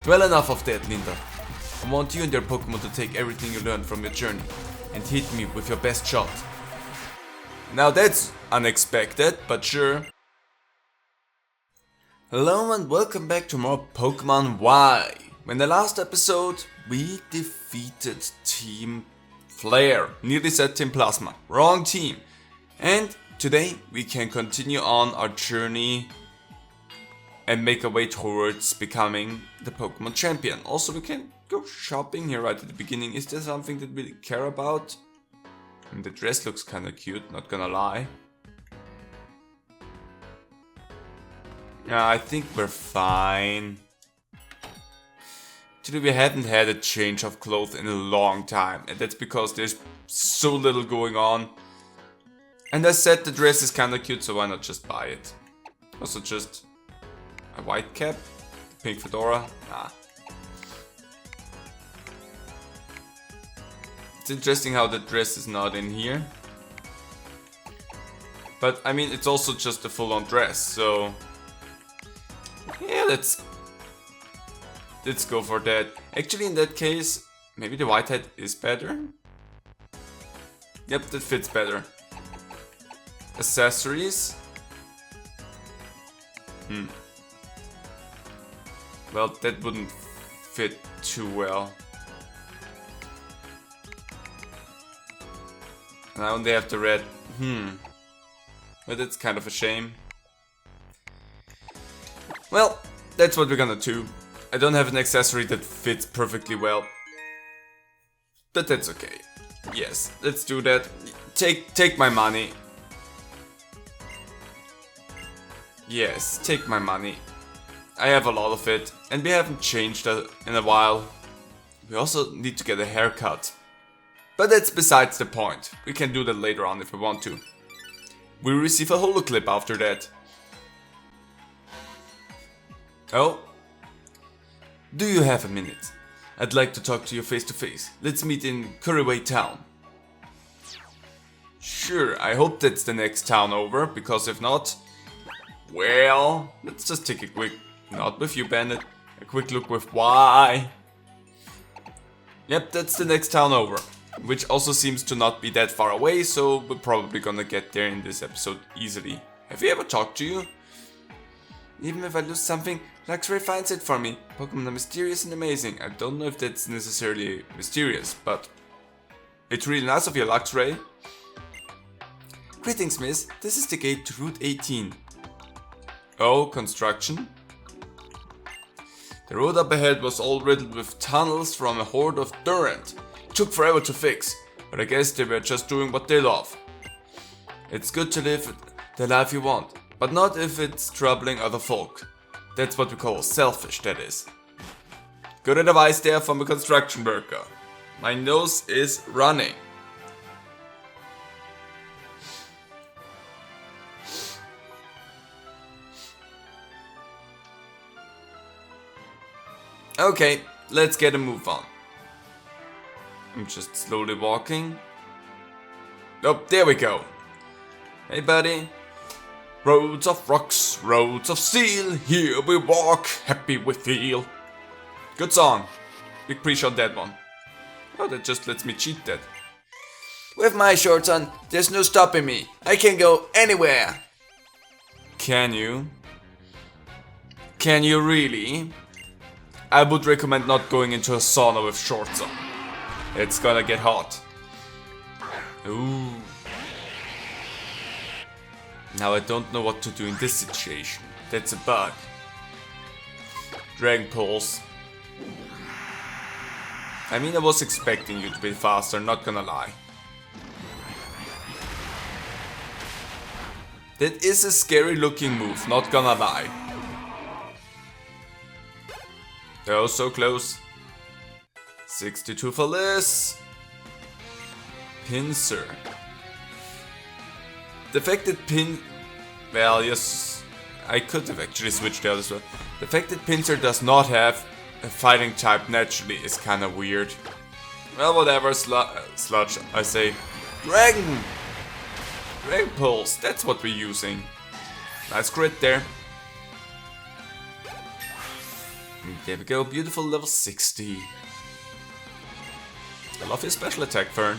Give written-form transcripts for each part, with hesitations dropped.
Well, enough of that, Linda. I want you and your Pokemon to take everything you learned from your journey and hit me with your best shot. Now that's unexpected, but sure. Hello and welcome back to more Pokemon Y. In the last episode, we defeated Team Flare. Nearly said Team Plasma. Wrong team. And today we can continue on our journey and make our way towards becoming the Pokemon champion. Also, we can go shopping here right at the beginning. Is there something that we care about? And the dress looks kinda cute, not gonna lie. Yeah, I think we're fine. Actually, we haven't had a change of clothes in a long time, and that's because there's so little going on. And I said the dress is kinda cute, so why not just buy it? Also just a white cap, pink fedora, nah. It's interesting how the dress is not in here. But I mean, it's also just a full-on dress, so yeah, let's go for that. Actually, in that case, maybe the white hat is better. Yep, that fits better. Accessories. Well, that wouldn't fit too well. And I only have the red. But that's kind of a shame. Well, that's what we're gonna do. I don't have an accessory that fits perfectly well. But that's okay. Yes, let's do that. Take my money. Yes, take my money. I have a lot of it, and we haven't changed that in a while. We also need to get a haircut. But that's besides the point. We can do that later on if we want to. We receive a holo clip after that. Oh? Do you have a minute? I'd like to talk to you face to face. Let's meet in Curryway Town. Sure, I hope that's the next town over, because if not, well, let's just take a quick, not with you Bandit, a quick look with Y. Yep, that's the next town over, which also seems to not be that far away, so we're probably gonna get there in this episode easily. Have we ever talked to you? Even if I lose something, Luxray finds it for me. Pokemon are mysterious and amazing. I don't know if that's necessarily mysterious, but it's really nice of you, Luxray. Greetings, miss. This is the gate to Route 18. Oh, construction? The road up ahead was all riddled with tunnels from a horde of Durant. It took forever to fix, but I guess they were just doing what they love. It's good to live the life you want, but not if it's troubling other folk. That's what we call selfish, that is. Good advice there from a construction worker. My nose is running. Okay, let's get a move on. I'm just slowly walking. Oh, there we go. Hey buddy. Roads of rocks, roads of steel, here we walk, happy we feel. Good song. Big pre-shot that one. Oh, that just lets me cheat that. With my shorts on, there's no stopping me. I can go anywhere. Can you? Can you really? I would recommend not going into a sauna with shorts on. It's gonna get hot. Ooh. Now I don't know what to do in this situation. That's a bug. Dragon Pulse. I mean, I was expecting you to be faster, not gonna lie. That is a scary looking move, not gonna lie. Oh, so close. 62 for this. Pinsir. The fact that well, yes, I could have actually switched out as well. The fact that Pinsir does not have a fighting type naturally is kinda weird. Well, whatever, Sludge, I say. Dragon Pulse, that's what we're using. Nice crit there. There we go, beautiful level 60. I love your special attack, Fern.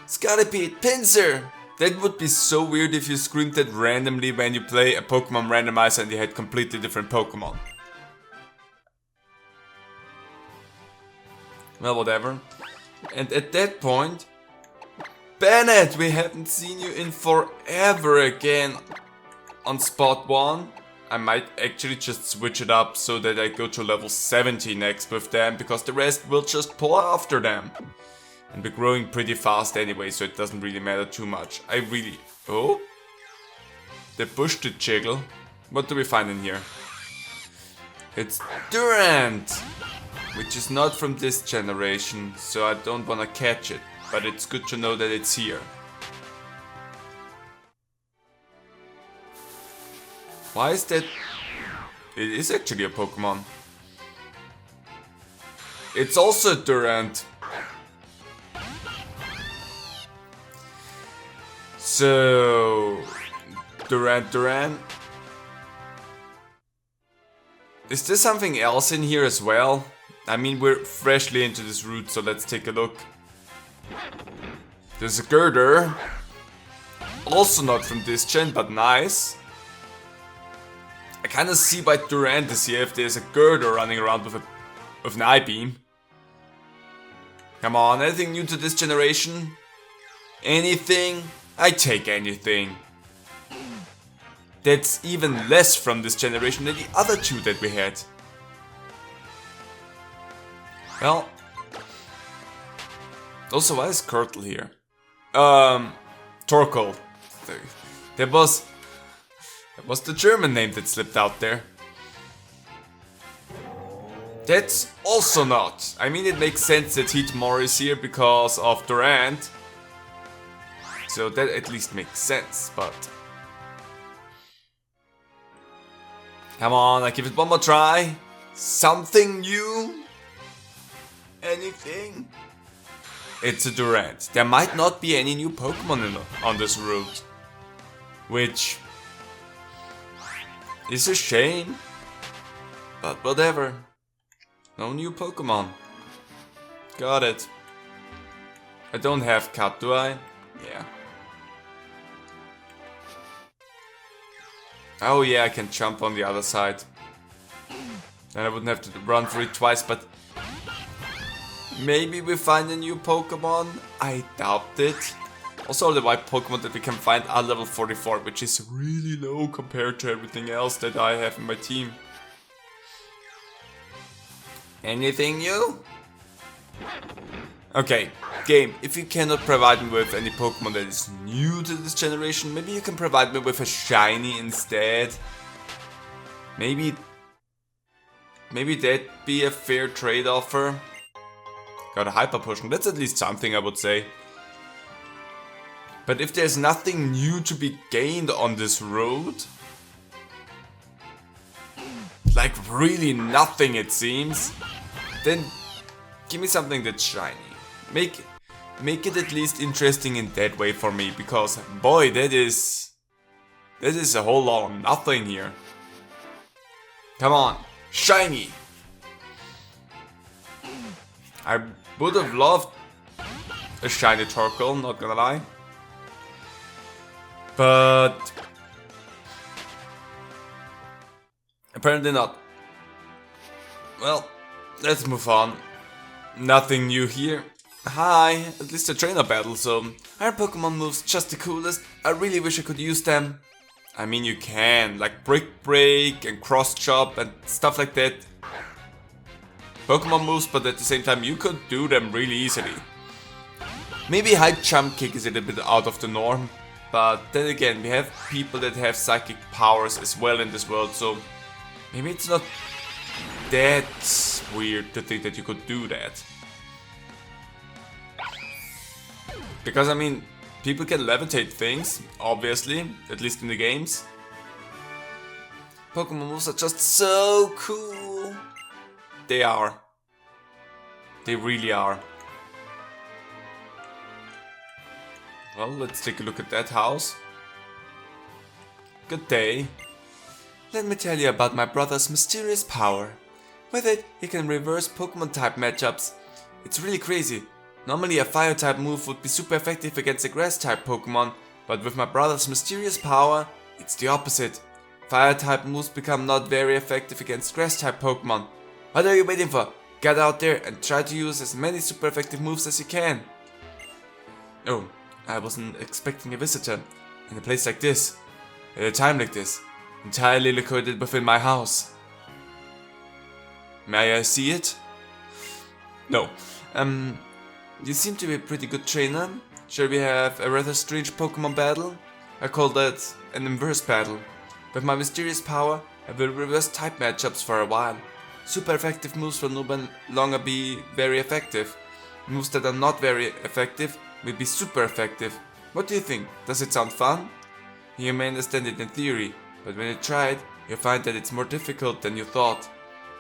Scaripede, Pinsir! That would be so weird if you screamed that randomly when you play a Pokemon randomizer and you had completely different Pokemon. Well, whatever. And at that point... Bennett, we haven't seen you in forever again on spot 1. I might actually just switch it up so that I go to level 70 next with them, because the rest will just pull after them. And we're growing pretty fast anyway, so it doesn't really matter too much. I really... Oh? The bush did jiggle. What do we find in here? It's Durant! Which is not from this generation, so I don't wanna catch it. But it's good to know that it's here. Why is that? It is actually a Pokemon. It's also Durant. So... Durant. Is there something else in here as well? I mean, we're freshly into this route, so let's take a look. There's a Girder. Also not from this gen, but nice. I kinda see why Durant is here if there's a Girder running around with an I-beam. Come on, anything new to this generation? Anything? I take anything. That's even less from this generation than the other two that we had. Well... Also, why is Kurtle here? Torkoal. That was the German name that slipped out there. That's also not. I mean, it makes sense that Heatmore is here because of Durant. So that at least makes sense, but... Come on, I give it one more try. Something new? Anything? It's a Durant. There might not be any new Pokemon on this route. Which... is a shame. But whatever. No new Pokemon. Got it. I don't have Cut, do I? Yeah. Oh yeah, I can jump on the other side. Then I wouldn't have to run for it twice, but... Maybe we find a new Pokemon? I doubt it. Also, all the white Pokemon that we can find are level 44, which is really low compared to everything else that I have in my team. Anything new? Okay, game, if you cannot provide me with any Pokemon that is new to this generation, maybe you can provide me with a shiny instead. Maybe that'd be a fair trade offer. Got a Hyper Potion, that's at least something I would say. But if there's nothing new to be gained on this road, like really nothing it seems, then give me something that's shiny. Make it at least interesting in that way for me, because boy, that is a whole lot of nothing here. Come on, shiny! I would have loved a shiny Torkoal, not gonna lie. But apparently not. Well, let's move on. Nothing new here. Hi, at least a trainer battle, so are Pokemon moves just the coolest? I really wish I could use them. I mean, you can, like Brick Break and Cross Chop and stuff like that. Pokemon moves, but at the same time you could do them really easily. Maybe High Jump Kick is a little bit out of the norm, but then again, we have people that have psychic powers as well in this world, so maybe it's not that weird to think that you could do that. Because I mean, people can levitate things, obviously, at least in the games. Pokemon moves are just so cool. They are. They really are. Well, let's take a look at that house. Good day. let me tell you about my brother's mysterious power. With it, he can reverse Pokemon type matchups. It's really crazy. Normally a fire type move would be super effective against a grass type Pokemon, but with my brother's mysterious power, it's the opposite. Fire type moves become not very effective against grass type Pokemon. What are you waiting for? Get out there and try to use as many super effective moves as you can. Oh, I wasn't expecting a visitor in a place like this, at a time like this, entirely located within my house. May I see it? No. You seem to be a pretty good trainer. Shall we have a rather strange Pokemon battle? I call that an inverse battle. With my mysterious power, I will reverse type matchups for a while. Super effective moves will no longer be very effective. Moves that are not very effective will be super effective. What do you think? Does it sound fun? You may understand it in theory, but when you try it, you'll find that it's more difficult than you thought.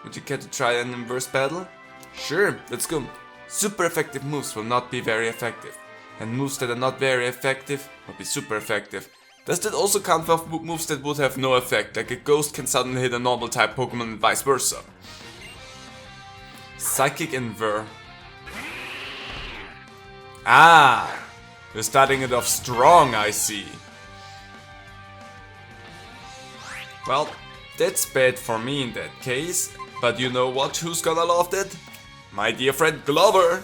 Would you care to try an inverse battle? Sure, let's go. Super effective moves will not be very effective, and moves that are not very effective will be super effective. Does that also count for moves that would have no effect, like a ghost can suddenly hit a normal type Pokemon and vice versa? Psychic Inver. Ah, you're starting it off strong, I see. Well, that's bad for me in that case, but you know what, who's gonna love that? My dear friend Glover!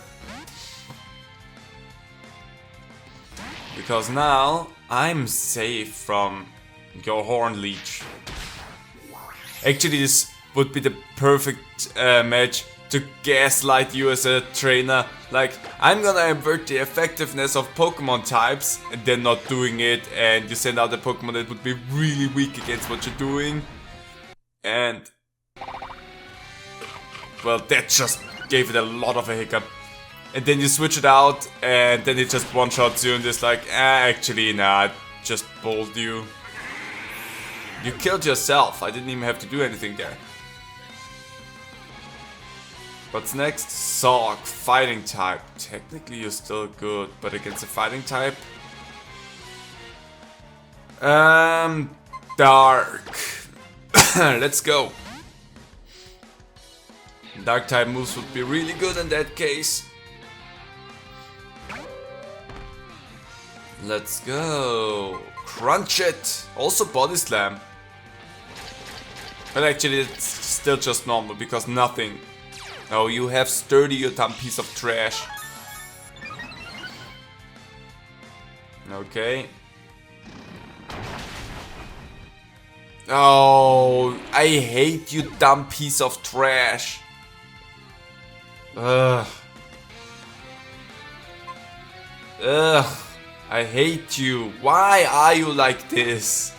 Because now I'm safe from your Horn Leech. Actually, this would be the perfect match to gaslight you as a trainer. Like, I'm gonna invert the effectiveness of Pokemon types and then not doing it, and you send out a Pokemon that would be really weak against what you're doing. And well, that just gave it a lot of a hiccup. And then you switch it out, and then it just one-shots you, and it's like, actually, nah, I just bowled you. You killed yourself, I didn't even have to do anything there. What's next? Sog, fighting type. Technically you're still good, but against a fighting type? Dark. Let's go. Dark type moves would be really good in that case. Let's go. Crunch it. Also body slam. But actually it's still just normal because nothing. Oh, you have sturdy, you dumb piece of trash. Okay. Oh, I hate you, dumb piece of trash. Ugh. Ugh. I hate you. Why are you like this?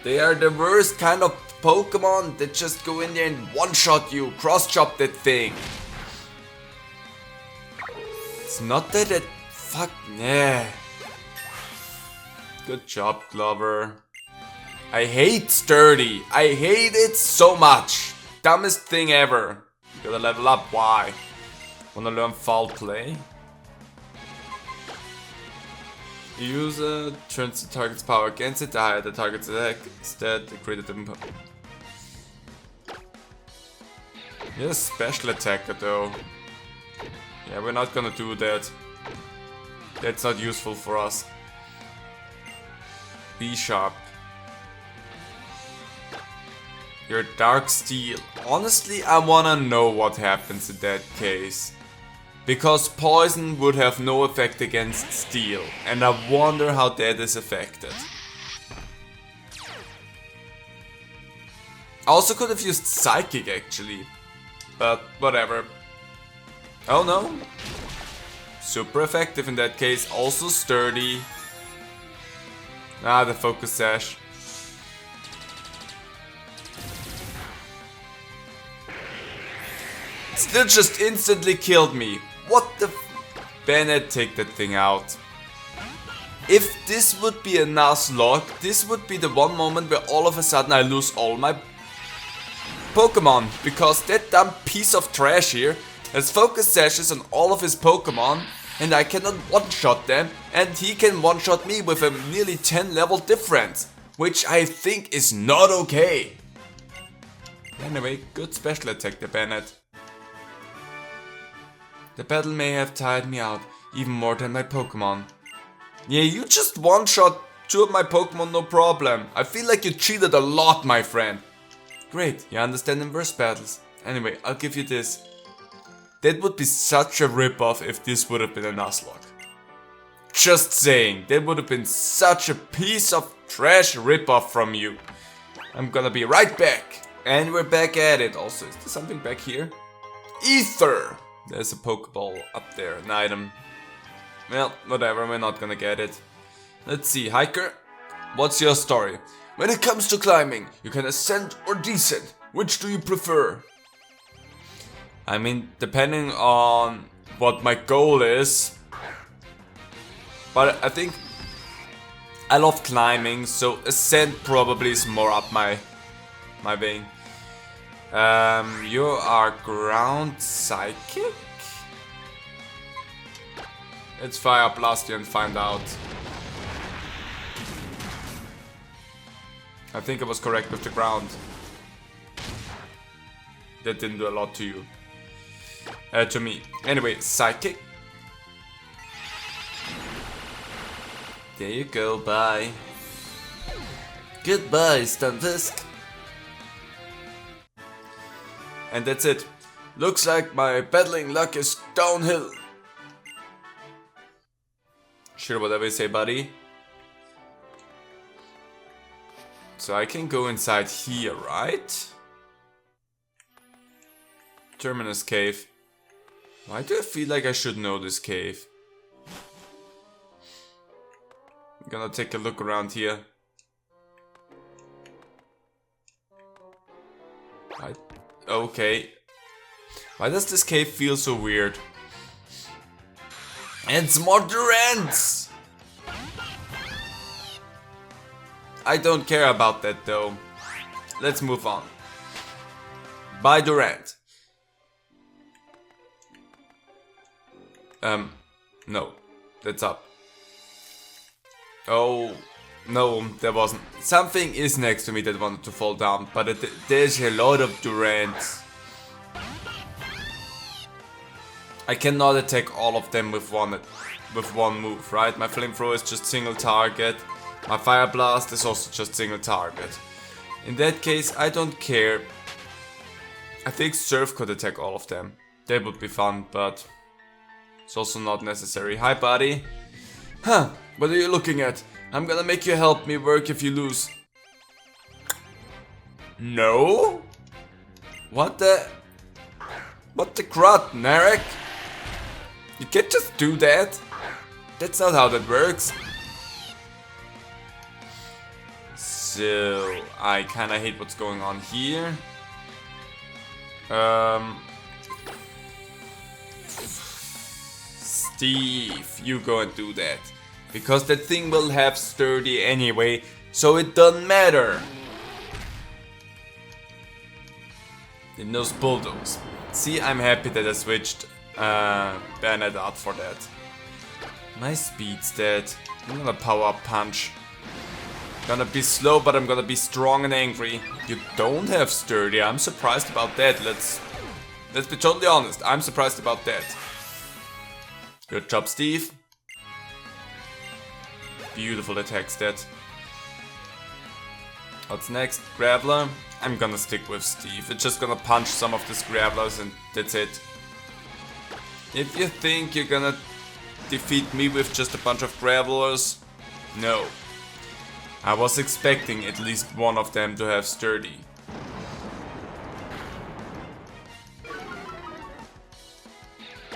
They are the worst kind of Pokemon that just go in there and one-shot you, cross-chop that thing. It's not that it... Fuck, nah. Good job, Glover. I hate Sturdy. I hate it so much. Dumbest thing ever. You gotta level up, why? Wanna learn foul play? The user turns the target's power against it, the higher the target's attack, instead the greater the... You're a special attacker though. Yeah, we're not gonna do that. That's not useful for us. Be sharp. You're Dark Steel. Honestly, I wanna know what happens in that case. Because poison would have no effect against steel, and I wonder how that is affected. I also could have used Psychic actually, but whatever. Oh no. Super effective in that case, also sturdy. Ah, the Focus Sash. Still just instantly killed me. What the Bennett, take that thing out. If this would be a Nuzlocke, this would be the one moment where all of a sudden I lose all my Pokemon. Because that dumb piece of trash here has Focus Sashes on all of his Pokemon. and I cannot one-shot them, and he can one-shot me with a nearly 10 level difference, which I think is not okay. Anyway, good special attack there, Bennett. The battle may have tired me out, even more than my Pokémon. Yeah, you just one-shot 2 of my Pokémon, no problem. I feel like you cheated a lot, my friend. Great, you understand inverse battles. Anyway, I'll give you this. That would be such a rip-off if this would have been a Nuzlocke. Just saying, that would have been such a piece of trash rip-off from you. I'm gonna be right back. And we're back at it. Also, is there something back here? Ether! There's a Pokeball up there, an item. Well, whatever, we're not gonna get it. Let's see, Hiker, what's your story? When it comes to climbing, you can ascend or descend. Which do you prefer? I mean, depending on what my goal is. But I think I love climbing, so ascent probably is more up my vein. You are ground psychic? Let's fire blast you and find out. I think I was correct with the ground. That didn't do a lot to you. To me. Anyway, psychic. There you go, bye. Goodbye, Stunfisk. And that's it. Looks like my battling luck is downhill. Sure, whatever you say, buddy. So I can go inside here, right? Terminus cave. Why do I feel like I should know this cave? I'm gonna take a look around here. Right. Okay. Why does this cave feel so weird? And it's more Durants! I don't care about that though. Let's move on. Bye, Durant. No. That's up. Oh, no, there wasn't. Something is next to me that wanted to fall down, but there's a lot of Durants. I cannot attack all of them with one move, right? My flamethrower is just single target. My fire blast is also just single target. In that case, I don't care. I think Surf could attack all of them. That would be fun, but it's also not necessary. Hi, buddy. Huh, what are you looking at? I'm gonna make you help me work if you lose. No? What the crud, Narek? You can't just do that. That's not how that works. So, I kinda hate what's going on here. Steve, you go and do that. Because that thing will have sturdy anyway, so it doesn't matter. It knows bulldogs. See, I'm happy that I switched Bernard out for that. My speed's dead. I'm gonna power up punch. Gonna be slow, but I'm gonna be strong and angry. You don't have sturdy. I'm surprised about that. Let's be totally honest. I'm surprised about that. Good job, Steve. Beautiful attack stat. What's next? Graveler? I'm gonna stick with Steve. It's just gonna punch some of these Gravelers and that's it. If you think you're gonna defeat me with just a bunch of Gravelers, no. I was expecting at least one of them to have sturdy.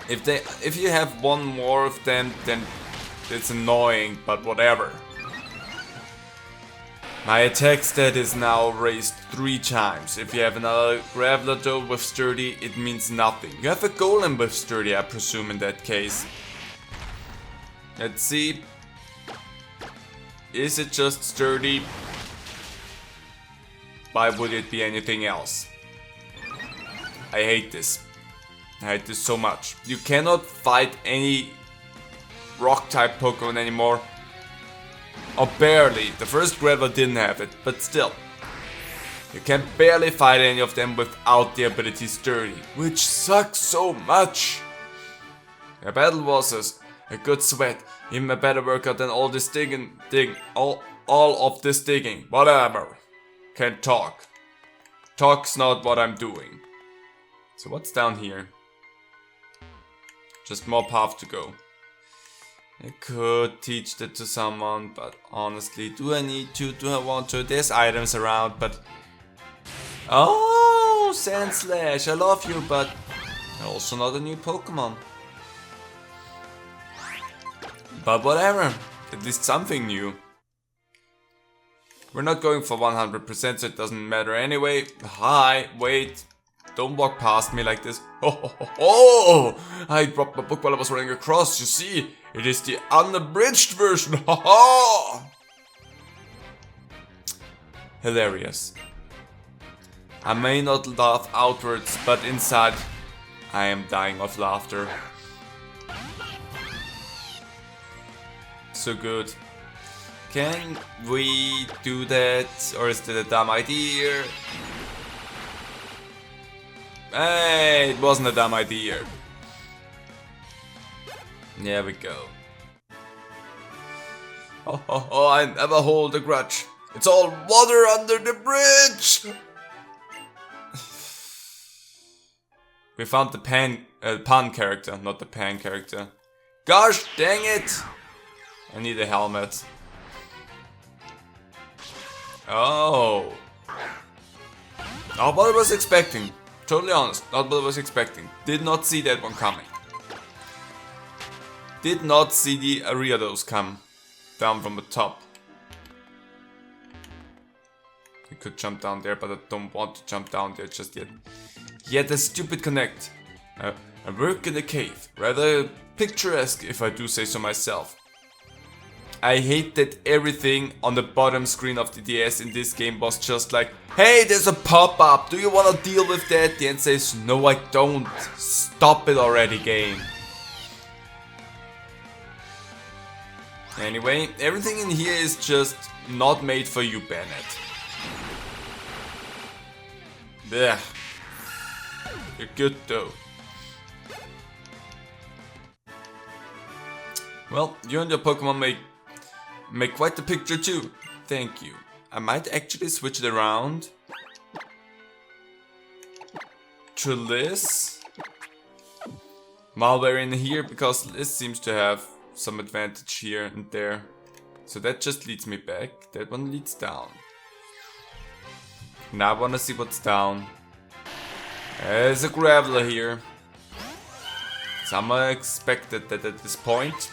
If you have one more of them, then it's annoying, but whatever. My attack stat is now raised 3 times. If you have another Graveler though with sturdy, it means nothing. You have a Golem with sturdy, I presume, in that case. Let's see. Is it just sturdy? Why would it be anything else? I hate this. I hate this so much. You cannot fight any rock-type Pokemon anymore. Or barely. The first Gravel didn't have it, but still. You can barely fight any of them without the ability Sturdy, which sucks so much. A battle was a good sweat, even a better workout than all this all of this digging. Whatever. Can't talk. Talk's not what I'm doing. So what's down here? Just more path to go. I could teach that to someone, but honestly, do I need to? Do I want to? There's items around, but... Oh, Sandslash, I love you, but also not a new Pokemon. But whatever, at least something new. We're not going for 100%, so it doesn't matter anyway. Hi, wait. Don't walk past me like this. Oh, I dropped my book while I was running across. You see, it is the unabridged version. Hilarious. I may not laugh outwards, but inside I am dying of laughter. So good. Can we do that? Or is that a dumb idea? Hey, it wasn't a dumb idea. There we go. Oh, I never hold a grudge. It's all water under the bridge! We found the pun character, not the pan character. Gosh dang it! I need a helmet. Oh. Not what I was expecting. Totally honest, not what I was expecting. Did not see that one coming. Did not see the Ariados come down from the top. I could jump down there, but I don't want to jump down there just yet. Yet a stupid connect. I work in a cave, rather picturesque if I do say so myself. I hate that everything on the bottom screen of the DS in this game was just like, hey, there's a pop-up, do you want to deal with that? The end says, no I don't, stop it already game. Anyway, everything in here is just not made for you, Bennett. Blech. You're good though. Well, you and your Pokemon make quite the picture too. Thank you. I might actually switch it around to Liz. Malware in here, because Liz seems to have some advantage here and there. So that just leads me back. That one leads down. Now I wanna see what's down. There's a Graveler here. Someone expected that at this point.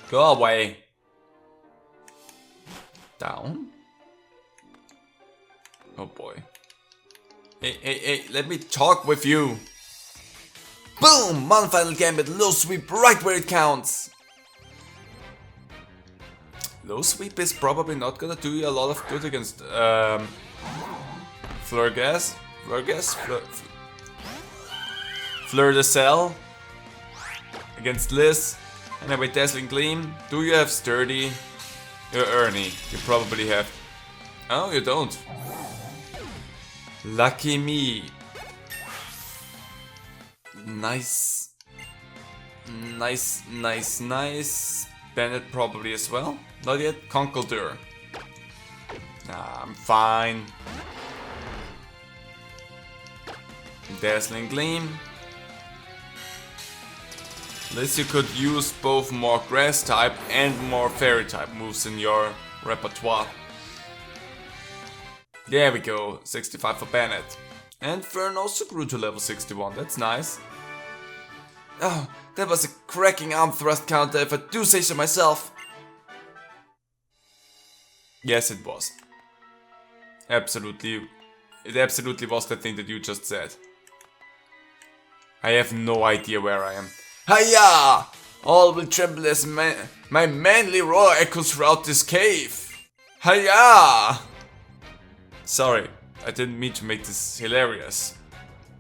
Go away. Down? Oh boy. Hey, let me talk with you. Boom! One final gambit, low sweep right where it counts. Low sweep is probably not gonna do you a lot of good against Fleur-Gas? Fleur de Sel against Liz. Anyway, Dazzling Gleam. Do you have Sturdy? You're Ernie. You probably have. Oh, you don't. Lucky me. Nice. Nice. Bennett probably as well. Not yet. Conkeldurr. Nah, I'm fine. Dazzling Gleam. Liz, you could use both more grass type and more fairy type moves in your repertoire. There we go, 65 for Bennett. And Fern also grew to level 61, that's nice. Oh, that was a cracking arm thrust counter if I do say so myself. Yes, it was. Absolutely. It absolutely was the thing that you just said. I have no idea where I am. Hiya! All will tremble as my manly roar echoes throughout this cave. Hiya! Sorry, I didn't mean to make this hilarious.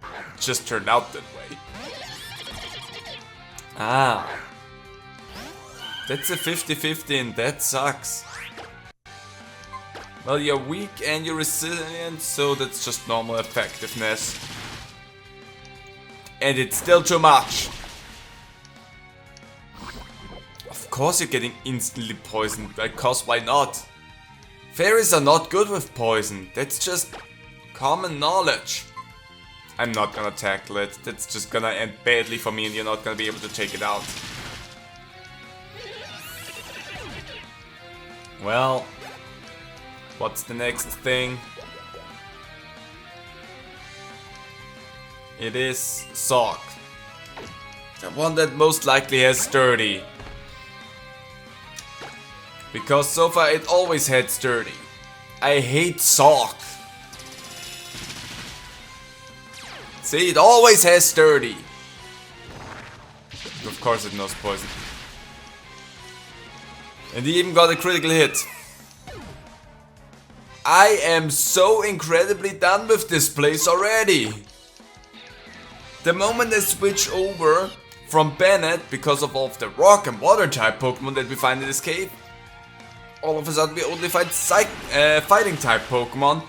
It just turned out that way. Ah. That's a 50-50 and that sucks. Well, you're weak and you're resilient, so that's just normal effectiveness. And it's still too much. Of course you're getting instantly poisoned, because why not? Fairies are not good with poison, that's just common knowledge. I'm not gonna tackle it, that's just gonna end badly for me and you're not gonna be able to take it out. Well, what's the next thing? It is Sock. The one that most likely has Sturdy. Because so far it always had Sturdy. I hate Sock. See, it always has Sturdy. Of course it knows poison. And he even got a critical hit. I am so incredibly done with this place already. The moment I switch over from Bennett, because of all of the rock and water type Pokemon that we find in this cave, all of a sudden we only find fighting type Pokemon.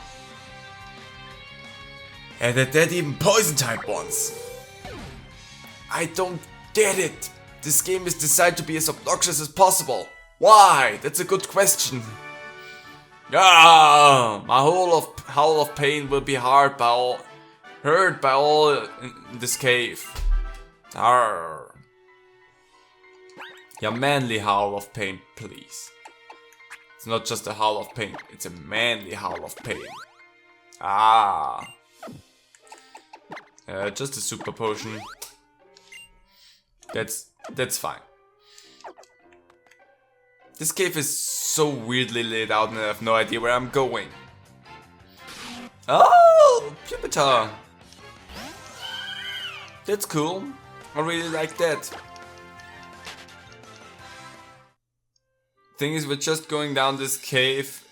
And at that even poison type ones. I don't get it. This game is designed to be as obnoxious as possible. Why? That's a good question. Ah, my howl of pain will be heard by all in this cave. Arr. Your manly howl of pain, please. It's not just a howl of pain, it's a manly howl of pain. Ah. Just a super potion. That's fine. This cave is so weirdly laid out and I have no idea where I'm going. Oh, Pupitar. That's cool. I really like that. Thing is, we're just going down this cave.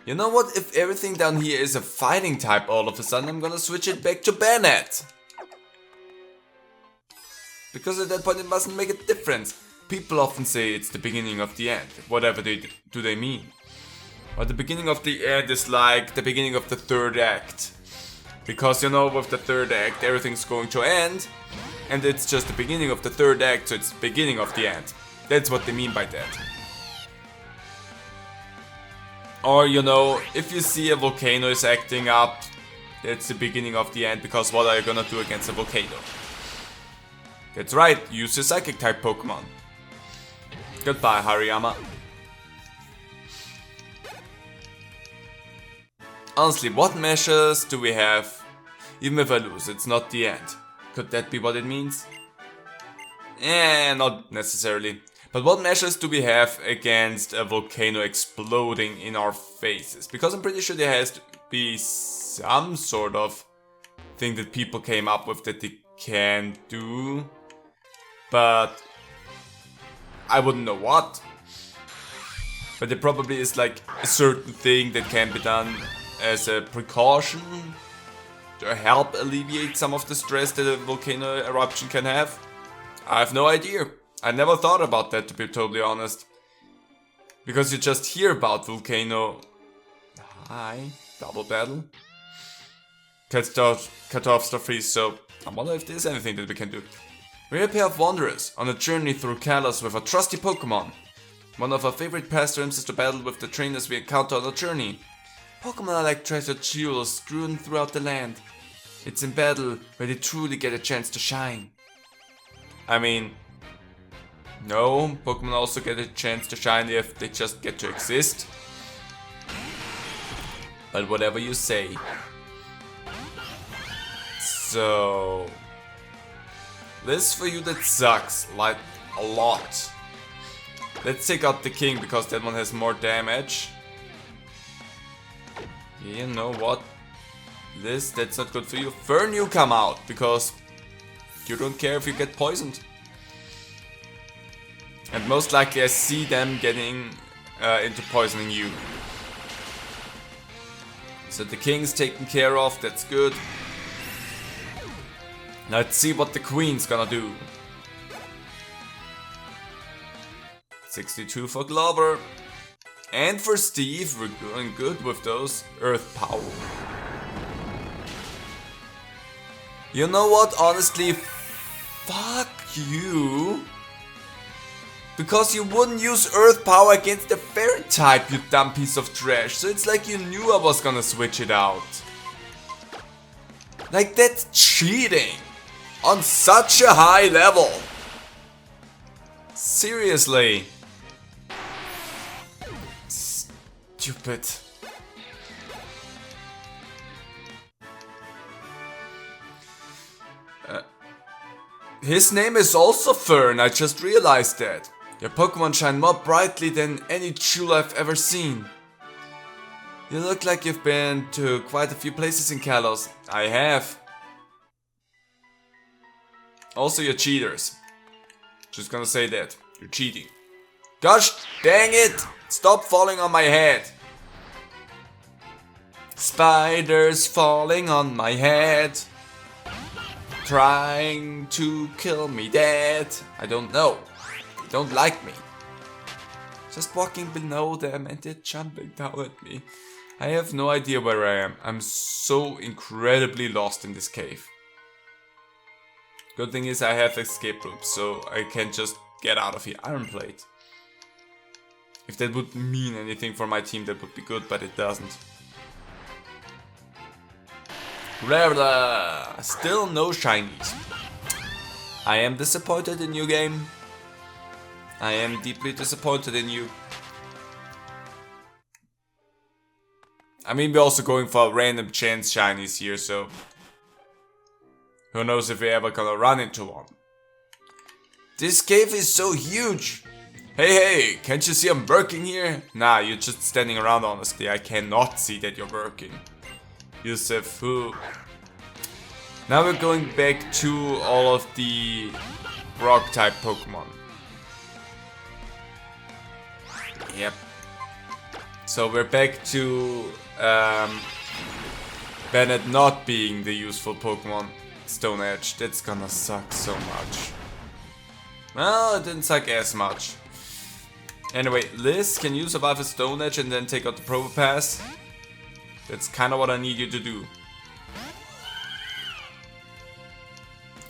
You know what? If everything down here is a fighting type all of a sudden, I'm gonna switch it back to Bennett. Because at that point it mustn't make a difference. People often say it's the beginning of the end. Whatever do they mean? Or the beginning of the end is like the beginning of the third act. Because you know, with the third act everything's going to end. And it's just the beginning of the third act, so it's the beginning of the end. That's what they mean by that. Or you know, if you see a volcano is acting up, that's the beginning of the end, because what are you gonna do against a volcano? That's right, use your psychic type Pokemon. Goodbye, Hariyama. Honestly, what measures do we have? Even if I lose, it's not the end. Could that be what it means? Not necessarily. But what measures do we have against a volcano exploding in our faces? Because I'm pretty sure there has to be some sort of thing that people came up with that they can do. But I wouldn't know what. But there probably is like a certain thing that can be done as a precaution to help alleviate some of the stress that a volcano eruption can have. I have no idea. I never thought about that, to be totally honest. Because you just hear about volcano. Hi, double battle. Catastrophe, so I wonder if there's anything that we can do. We're a pair of wanderers on a journey through Kalos with a trusty Pokemon. One of our favorite pastimes is to battle with the trainers we encounter on our journey. Pokemon are like treasure jewels strewn throughout the land. It's in battle where they truly get a chance to shine. I mean, no, Pokemon also get a chance to shine if they just get to exist. But whatever you say. So, this for you that sucks, like a lot. Let's take out the king because that one has more damage. You know what? That's not good for you. Fern, you come out because you don't care if you get poisoned. And most likely I see them getting into poisoning you. So the king's taken care of, that's good. Let's see what the queen's gonna do. 62 for Glover. And for Steve, we're doing good with those Earth Power. You know what, honestly, fuck you. Because you wouldn't use Earth Power against the Fairy type, you dumb piece of trash. So it's like you knew I was gonna switch it out. Like, that's cheating. On such a high level. Seriously. Stupid. His name is also Fern, I just realized that. Your Pokemon shine more brightly than any jewel I've ever seen. You look like you've been to quite a few places in Kalos. I have. Also, you're cheaters. Just gonna say that. You're cheating. Gosh dang it! Stop falling on my head. Spiders falling on my head. Trying to kill me dead. I don't know. They don't like me. Just walking below them and they're jumping down at me. I have no idea where I am. I'm so incredibly lost in this cave. Good thing is I have escape rope, so I can just get out of here. Iron Plate. If that would mean anything for my team, that would be good, but it doesn't. Graveler! Still no shinies. I am disappointed in you, game. I am deeply disappointed in you. I mean, we're also going for random chance shinies here, so who knows if we're ever gonna run into one. This cave is so huge. Hey, can't you see I'm working here? Nah, you're just standing around, honestly. I cannot see that you're working. Yusuf, who? Now we're going back to all of the rock type Pokemon. Yep. So we're back to Bennett not being the useful Pokemon. Stone Edge, that's gonna suck so much. Well, it didn't suck as much. Anyway, Liz, can you survive a Stone Edge and then take out the Probopass? That's kind of what I need you to do.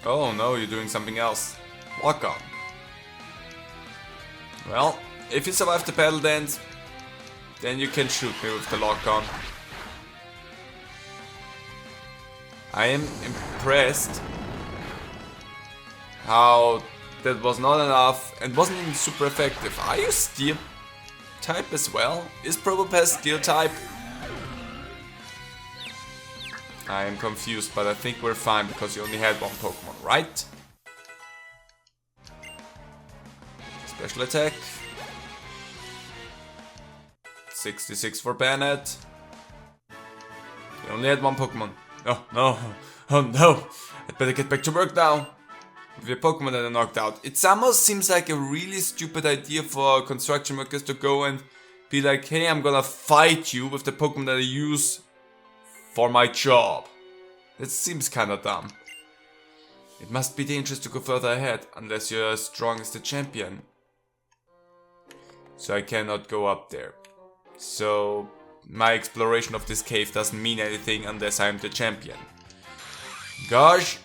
Oh no, you're doing something else. Lock on. Well, if you survive the Battle Dance, then you can shoot me with the lock on. I am impressed how that was not enough and wasn't even super effective. Are you Steel type as well? Is Probopass Steel type? I am confused, but I think we're fine because you only had one Pokemon, right? Special attack. 66 for Bennett. You only had one Pokemon. Oh no, oh no. I'd better get back to work now. With your Pokemon that are knocked out. It almost seems like a really stupid idea for construction workers to go and be like, hey, I'm gonna fight you with the Pokemon that I use for my job. That seems kinda dumb. It must be dangerous to go further ahead, unless you're as strong as the champion. So I cannot go up there. So my exploration of this cave doesn't mean anything unless I'm the champion. Gosh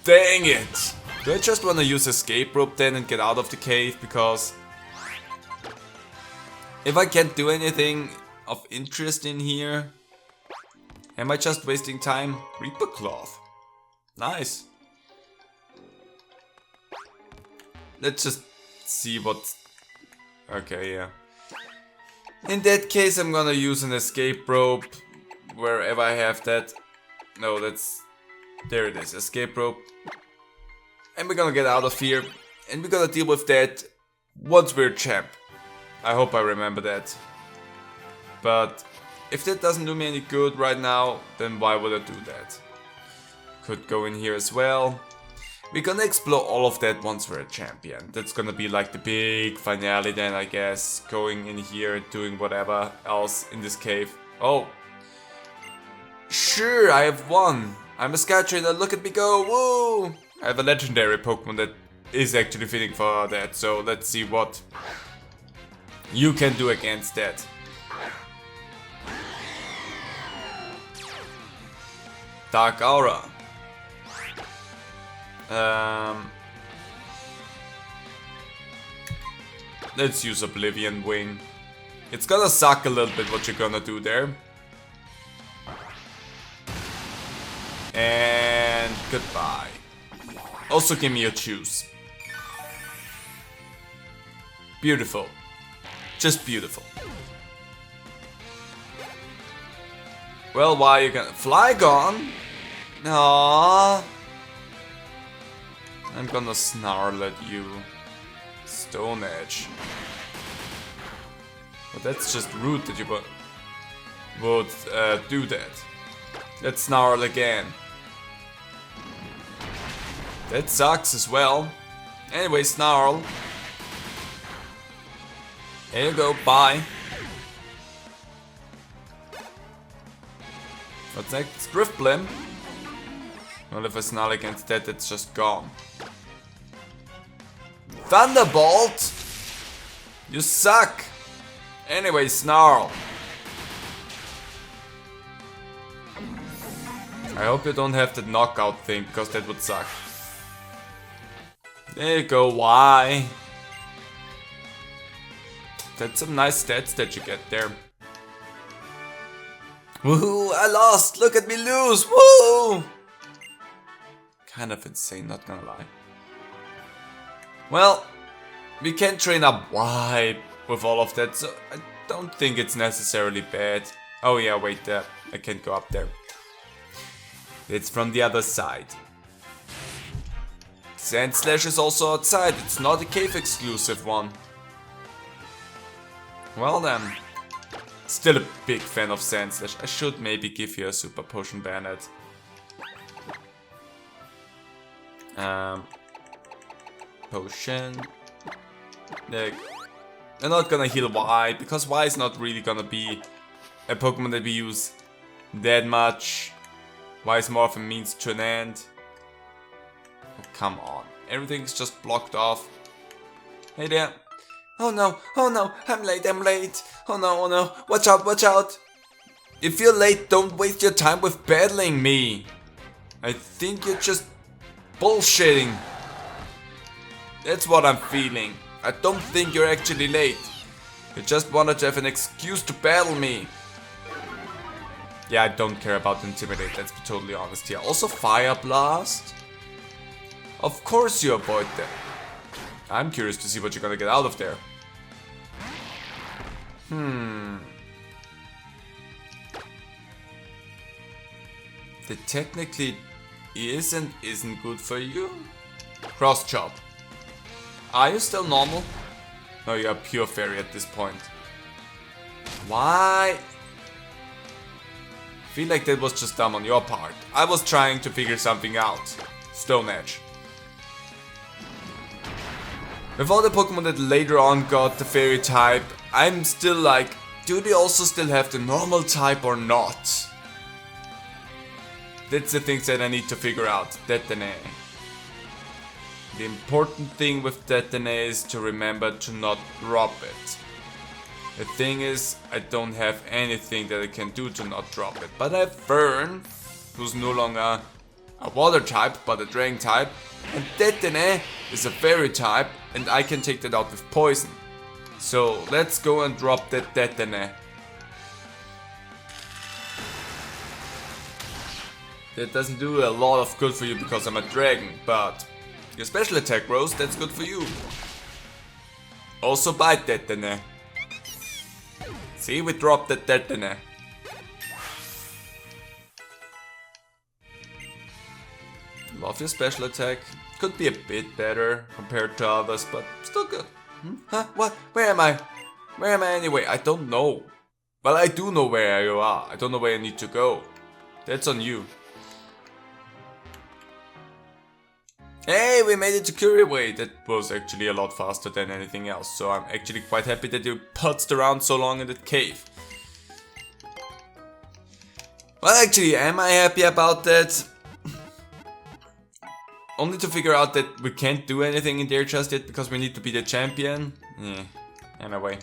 dang it! Do I just wanna use escape rope then and get out of the cave? Because if I can't do anything of interest in here, am I just wasting time? Reaper Cloth. Nice. Let's just see what... Okay, yeah. In that case, I'm gonna use an escape rope wherever I have that. No, that's... There it is, escape rope. And we're gonna get out of here. And we're gonna deal with that once we're champ. I hope I remember that. But if that doesn't do me any good right now, then why would I do that? Could go in here as well. We're gonna explore all of that once we're a champion. That's gonna be like the big finale then, I guess. Going in here, doing whatever else in this cave. Oh. Sure, I have won. I'm a Sky Trainer, look at me go, woo! I have a legendary Pokemon that is actually fitting for that. So let's see what you can do against that. Dark Aura. Let's use Oblivion Wing. It's gonna suck a little bit what you're gonna do there. And goodbye. Also give me your juice. Beautiful. Just beautiful. Well, why are you gonna... Flygon? Aww. I'm gonna snarl at you. Stone Edge. But that's just rude that you would do that. Let's snarl again. That sucks as well. Anyway, snarl. There you go, bye. What's next? Driftblim. Well, if I snarl against that, it's just gone. Thunderbolt! You suck! Anyway, snarl. I hope you don't have that knockout thing, because that would suck. There you go, why? That's some nice stats that you get there. Woohoo, I lost! Look at me lose! Woo! Kind of insane, not gonna lie. Well, we can train up wide with all of that, so I don't think it's necessarily bad. Oh yeah, wait, I can't go up there. It's from the other side. Sandslash is also outside, it's not a cave exclusive one. Well then, still a big fan of Sandslash. I should maybe give you a super potion bayonet. Potion. Like, I'm not gonna heal Y, because Y is not really gonna be a Pokemon that we use that much. Y is more of a means to an end. Oh, come on, everything's just blocked off. Hey there. Oh no, I'm late. Oh no, watch out. If you're late, don't waste your time with battling me. I think you're just bullshitting. That's what I'm feeling. I don't think you're actually late. You just wanted to have an excuse to battle me. Yeah, I don't care about Intimidate, let's be totally honest here. Also Fire Blast? Of course you avoid that. I'm curious to see what you're gonna get out of there. That technically is and isn't good for you. Cross Chop. Are you still normal? No, you're a pure fairy at this point. Why? I feel like that was just dumb on your part. I was trying to figure something out. Stone Edge. With all the Pokemon that later on got the fairy type, I'm still like, do they also still have the normal type or not? That's the things that I need to figure out. Detonate. The important thing with Detonate is to remember to not drop it. The thing is, I don't have anything that I can do to not drop it. But I have Fern, who's no longer a water type, but a dragon type. And Detonate is a fairy type, and I can take that out with poison. So let's go and drop that Detonate. That doesn't do a lot of good for you because I'm a dragon, but your special attack rose, that's good for you. Also bite Detonate. See, we dropped that Detonate. Love your special attack. Could be a bit better compared to others, but still good. Huh? What? Where am I? Where am I anyway? I don't know. Well, I do know where you are. I don't know where I need to go. That's on you. Hey, we made it to Curiway. That was actually a lot faster than anything else. So I'm actually quite happy that you putzed around so long in that cave. Well, actually, am I happy about that? Only to figure out that we can't do anything in there just yet because we need to be the champion. Yeah, anyway.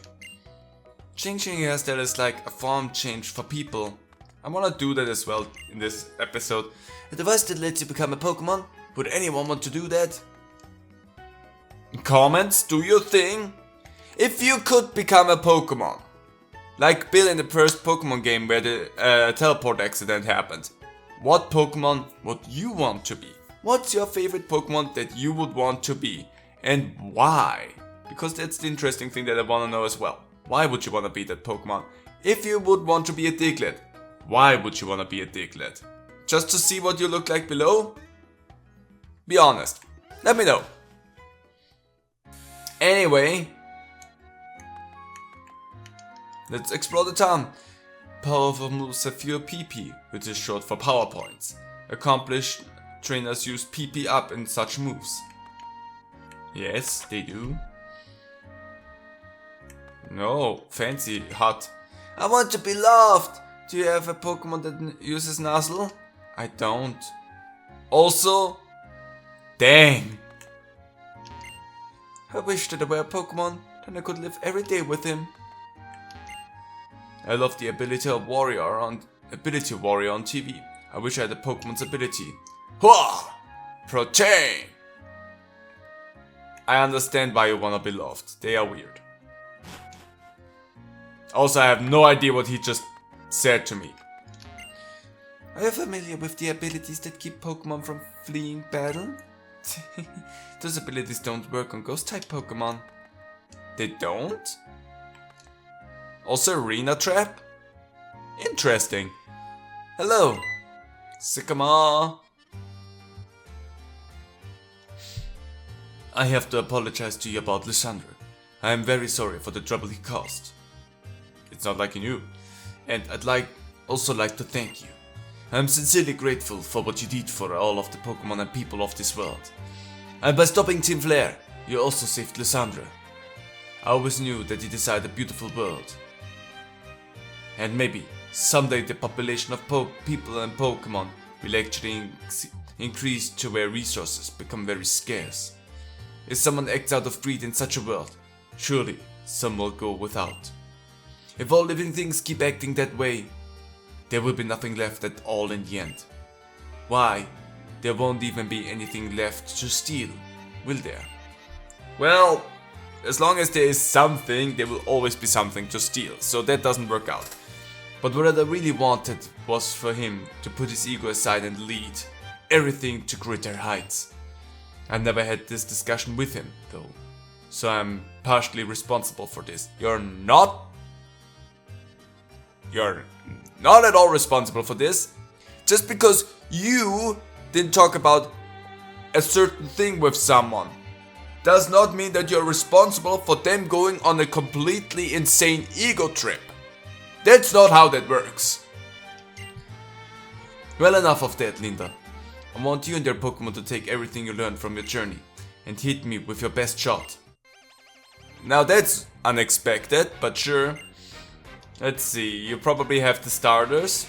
Changing your hairstyle is like a form change for people. I wanna do that as well in this episode. A device that lets you become a Pokemon? Would anyone want to do that? Comments, do your thing. If you could become a Pokemon, like Bill in the first Pokemon game where the teleport accident happened, what Pokemon would you want to be? What's your favorite Pokemon that you would want to be? And why? Because that's the interesting thing that I want to know as well. Why would you want to be that Pokemon? If you would want to be a Diglett, why would you want to be a Diglett? Just to see what you look like below? Be honest. Let me know. Anyway, let's explore the town. Powerful moves have fewer PP, which is short for power points. Accomplished trainers use PP up in such moves. Yes, they do. No, fancy, hot. I want to be loved. Do you have a Pokemon that uses Nuzzle? I don't. Also, dang. I wish that I were a Pokemon, then I could live every day with him. I love the ability Warrior on TV. I wish I had a Pokemon's ability. Hua! Protein! I understand why you wanna be loved. They are weird. Also, I have no idea what he just said to me. Are you familiar with the abilities that keep Pokemon from fleeing battle? Those abilities don't work on Ghost-type Pokemon. They don't? Also Arena Trap? Interesting. Hello, Sycamore. I have to apologize to you about Lysandre. I am very sorry for the trouble he caused. It's not like you knew. And I'd also like to thank you. I am sincerely grateful for what you did for all of the Pokemon and people of this world. And by stopping Team Flare, you also saved Lysandre. I always knew that he desired a beautiful world. And maybe someday the population of people and Pokemon will actually increase to where resources become very scarce. If someone acts out of greed in such a world, surely some will go without. If all living things keep acting that way, there will be nothing left at all in the end. Why? There won't even be anything left to steal, will there? Well, as long as there is something, there will always be something to steal, so that doesn't work out. But what I really wanted was for him to put his ego aside and lead everything to greater heights. I never had this discussion with him, though, so I'm partially responsible for this. You're not at all responsible for this. Just because you didn't talk about a certain thing with someone does not mean that you're responsible for them going on a completely insane ego trip. That's not how that works. Well, enough of that, Linda. I want you and your Pokemon to take everything you learned from your journey and hit me with your best shot. Now that's unexpected, but sure. Let's see, you probably have the starters.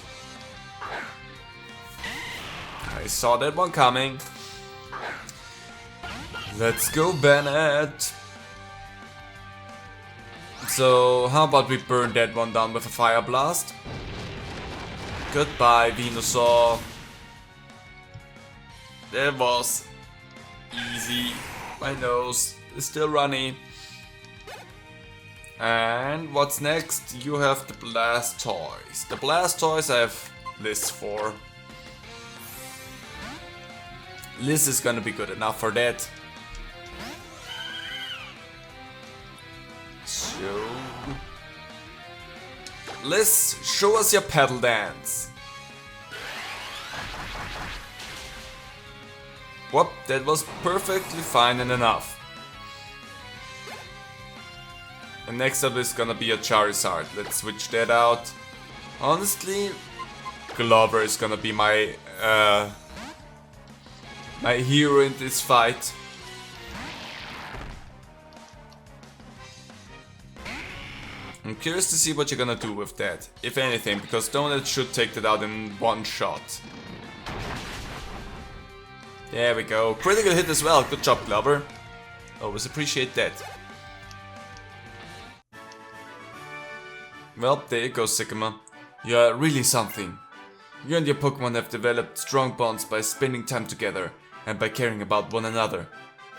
I saw that one coming. Let's go, Bennett. So, how about we burn that one down with a fire blast? Goodbye, Venusaur. That was easy. My nose is still runny. And what's next? You have the Blastoise. The Blastoise I have Liz for. Liz is gonna be good enough for that. So, Liz, show us your pedal dance. Whoop, that was perfectly fine and enough. And next up is gonna be a Charizard. Let's switch that out. Honestly, Glover is gonna be my my hero in this fight. I'm curious to see what you're gonna do with that, if anything, because Donut should take that out in one shot. There we go. Critical hit as well. Good job, Glover. Always appreciate that. Well, there you go, Sycamore. You're really something. You and your Pokemon have developed strong bonds by spending time together and by caring about one another.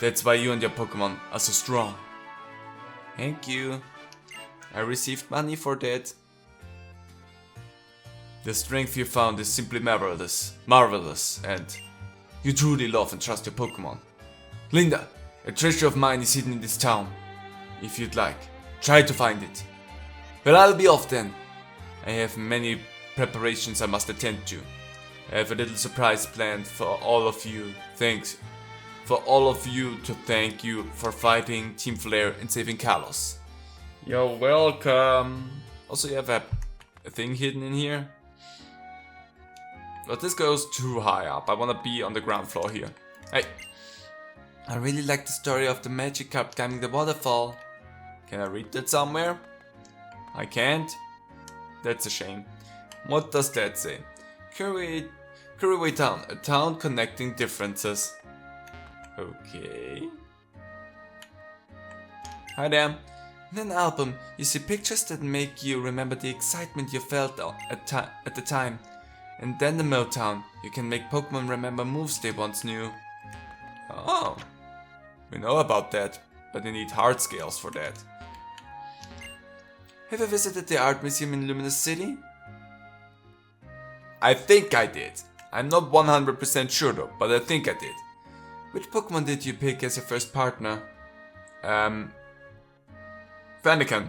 That's why you and your Pokemon are so strong. Thank you. I received money for that. The strength you found is simply marvelous, and you truly love and trust your Pokemon. Linda, a treasure of mine is hidden in this town. If you'd like, try to find it. But I'll be off then. I have many preparations I must attend to. I have a little surprise planned for all of you. Thanks. For all of you to thank you for fighting Team Flare and saving Kalos. You're welcome. Also, you have a thing hidden in here. But this goes too high up. I want to be on the ground floor here. Hey. I really like the story of the Magikarp climbing the waterfall. Can I read that somewhere? I can't. That's a shame. What does that say? Curryway Town, a town connecting differences. Okay. Hi there. In an album, you see pictures that make you remember the excitement you felt at the time. And then the Mill Town, you can make Pokemon remember moves they once knew. Oh. We know about that, but you need heart scales for that. Have you visited the art museum in Luminous City? I think I did. I'm not 100% sure though, but I think I did. Which Pokemon did you pick as your first partner? Fennekin,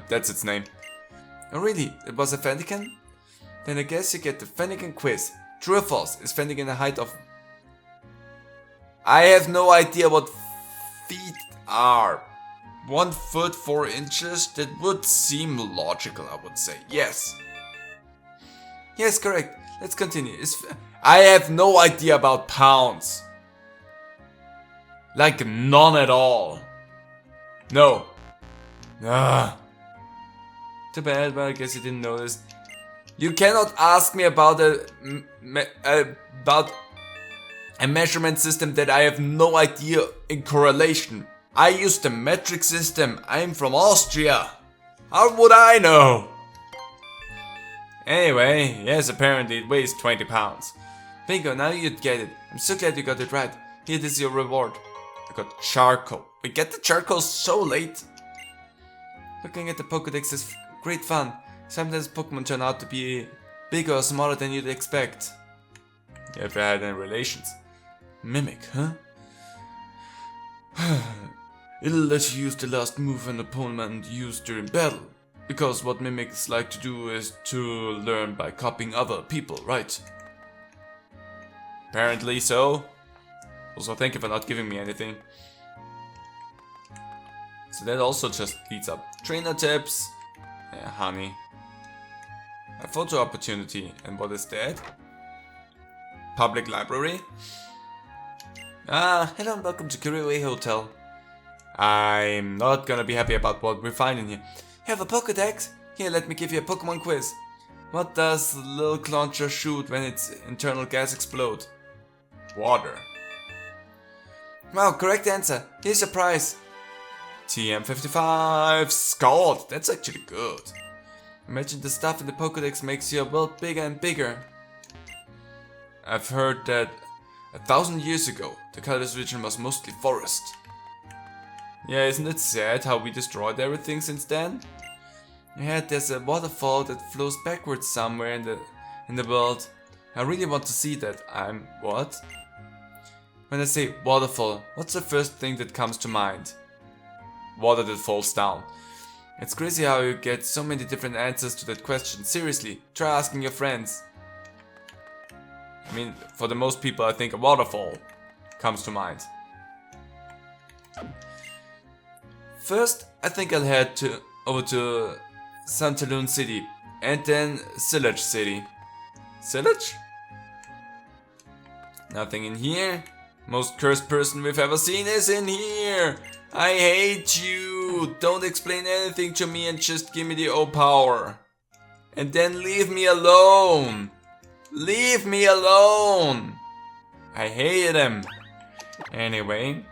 that's its name. Oh really? It was a Fennekin? Then I guess you get the Fennekin quiz. True or false? Is Fennekin a height of... I have no idea what feet are. 1 foot 4 inches? That would seem logical, I would say. Yes. Yes, correct. Let's continue. I have no idea about pounds. Like none at all. No. Too bad, but I guess you didn't notice. You cannot ask me about a measurement system that I have no idea in correlation. I use the metric system. I'm from Austria. How would I know? Anyway, yes, apparently it weighs 20 pounds. Bingo, now you get it. I'm so glad you got it right. Here is your reward. I got charcoal. We get the charcoal so late. Looking at the Pokédex is great fun. Sometimes Pokemon turn out to be bigger or smaller than you'd expect. You ever had any relations? Mimic, huh? It'll let you use the last move an opponent used during battle. Because what mimics like to do is to learn by copying other people, right? Apparently so. Also, thank you for not giving me anything. So that also just leads up. Trainer tips. Yeah, honey. A photo opportunity. And what is that? Public library. Hello and welcome to Curryway Hotel. I'm not gonna be happy about what we're finding here. You have a Pokédex? Here, let me give you a Pokemon quiz. What does the little launcher shoot when its internal gas explodes? Water. Wow, correct answer. Here's your prize. TM55 Scald. That's actually good. Imagine the stuff in the Pokédex makes your world bigger and bigger. I've heard that 1,000 years ago, the Kalos region was mostly forest. Yeah, isn't it sad how we destroyed everything since then? Yeah, there's a waterfall that flows backwards somewhere in the world. I really want to see that. What? When I say waterfall, what's the first thing that comes to mind? Water that falls down. It's crazy how you get so many different answers to that question. Seriously, try asking your friends. I mean, for the most people, I think a waterfall comes to mind. First, I think I'll head over to Santaloon City and then Sillage City. Sillage? Nothing in here. Most cursed person we've ever seen is in here. I hate you. Don't explain anything to me and just give me the O power. And then leave me alone. Leave me alone. I hate him. Anyway.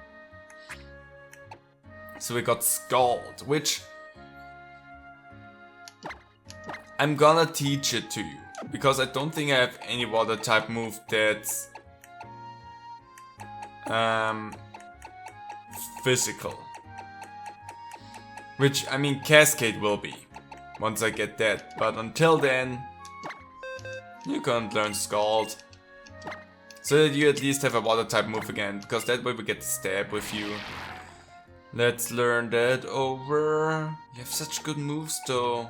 So we got Scald, which I'm gonna teach it to you. Because I don't think I have any water type move that's physical. Which, I mean, Cascade will be. Once I get that. But until then, you can't learn Scald. So that you at least have a water type move again. Because that way we get Stab with you. Let's learn that over. You have such good moves though.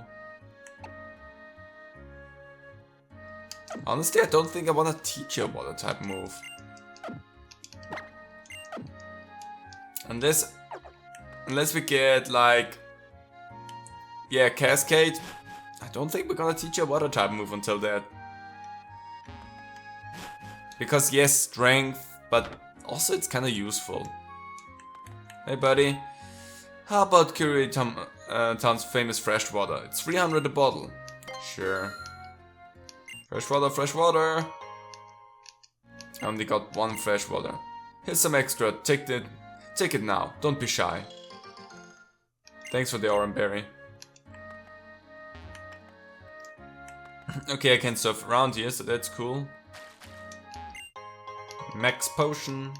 Honestly, I don't think I want to teach you a water type move. Unless we get like... Yeah, Cascade. I don't think we're gonna teach you a water type move until that. Because yes, strength, but also it's kinda useful. Hey buddy, how about Curie Town's famous fresh water? It's 300 a bottle. Sure. Fresh water, fresh water. I only got one fresh water. Here's some extra, take it now, don't be shy. Thanks for the orange berry. Okay, I can surf around here, so that's cool. Max potion.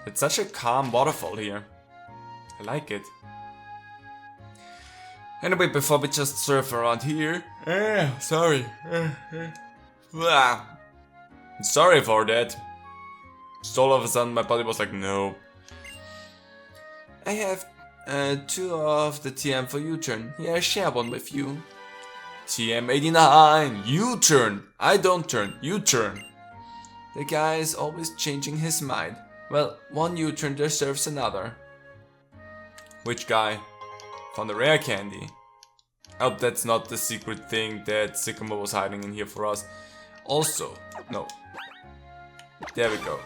It's such a calm waterfall here. I like it. Anyway, before we just surf around here... sorry. Sorry for that. Just all of a sudden my body was like, no. I have 2 of the TM for U-turn. Here, I share one with you. TM 89. U-turn. I don't turn. U-turn. The guy is always changing his mind. Well, one U-turn deserves another. Which guy? Found a rare candy. I hope that's not the secret thing that Sycamore was hiding in here for us. Also, no. There we go.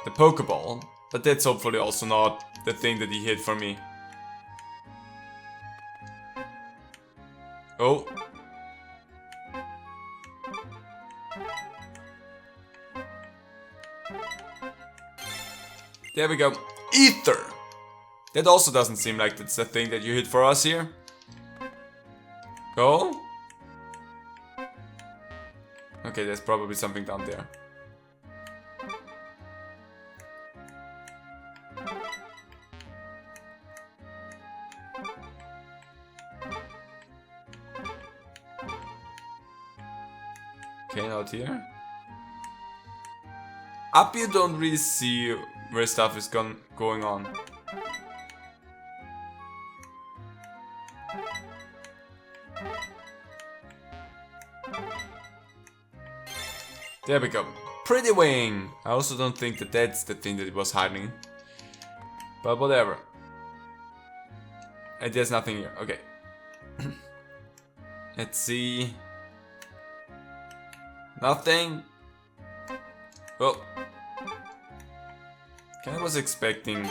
The Pokeball, but that's hopefully also not the thing that he hid for me. Oh. There we go. Ether! That also doesn't seem like that's the thing that you hid for us here. Go. Okay, there's probably something down there. Okay, not here. Up you don't really see where stuff is going on. There we go. Pretty Wing! I also don't think that that's the thing that it was hiding. But whatever. And there's nothing here. Okay. Let's see. Nothing. Well. I was expecting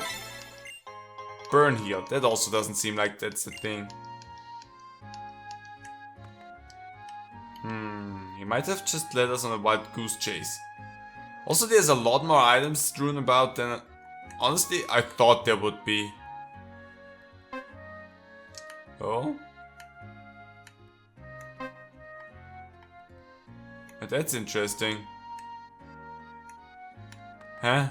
Burn Heal. That also doesn't seem like that's the thing. He might have just led us on a wild goose chase. Also, there's a lot more items strewn about than honestly I thought there would be. Oh? That's interesting. Huh?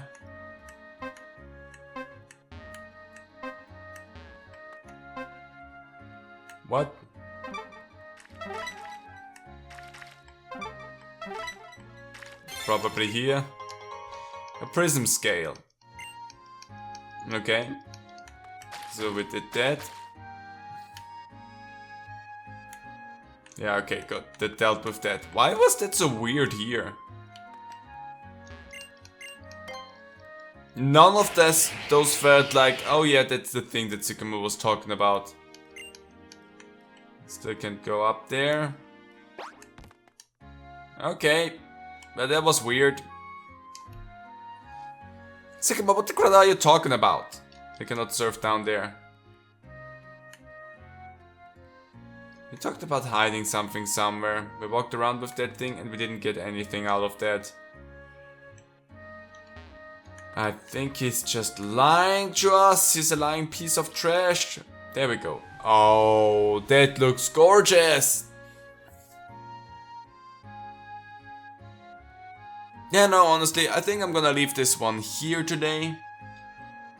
What? Probably here. A prism scale. Okay. So we did that. Yeah, okay, good. That dealt with that. Why was that so weird here? None of those felt like, oh yeah, that's the thing that Sycamore was talking about. Still can't go up there. Okay. But that was weird. Sycamore, what the crap are you talking about? I cannot surf down there. talked about hiding something somewhere. We walked around with that thing and we didn't get anything out of that. I think he's just lying to us. He's a lying piece of trash. There we go. Oh, that looks gorgeous. Yeah, no, honestly, I think I'm gonna leave this one here today.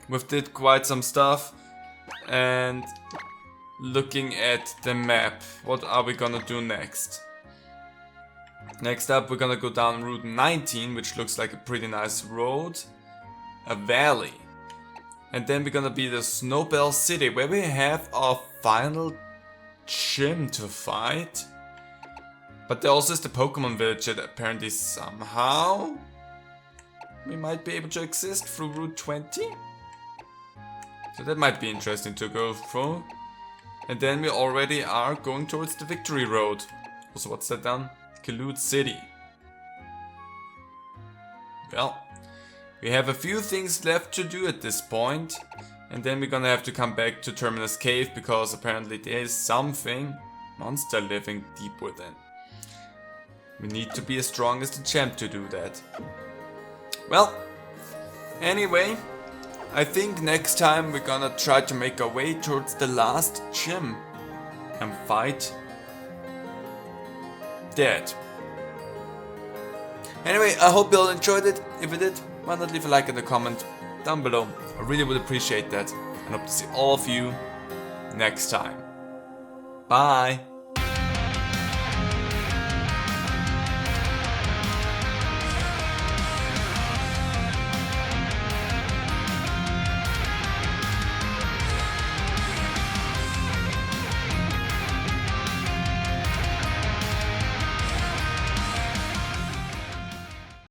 We've did quite some stuff. And looking at the map, what are we gonna do next? Next up, we're gonna go down Route 19, which looks like a pretty nice road. A valley. And then we're gonna be the Snowbell City, where we have our final gym to fight. But there also is the Pokémon village that apparently somehow we might be able to exist through Route 20. So that might be interesting to go through. And then we already are going towards the Victory Road. Also, what's that down? Kalut City. Well, we have a few things left to do at this point. And then we're gonna have to come back to Terminus Cave, because apparently there is something monster living deep within. We need to be as strong as the champ to do that. Well, anyway, I think next time we're gonna try to make our way towards the last gym and fight that. Anyway, I hope you all enjoyed it. If you did, why not leave a like and a comment down below. I really would appreciate that. And hope to see all of you next time. Bye!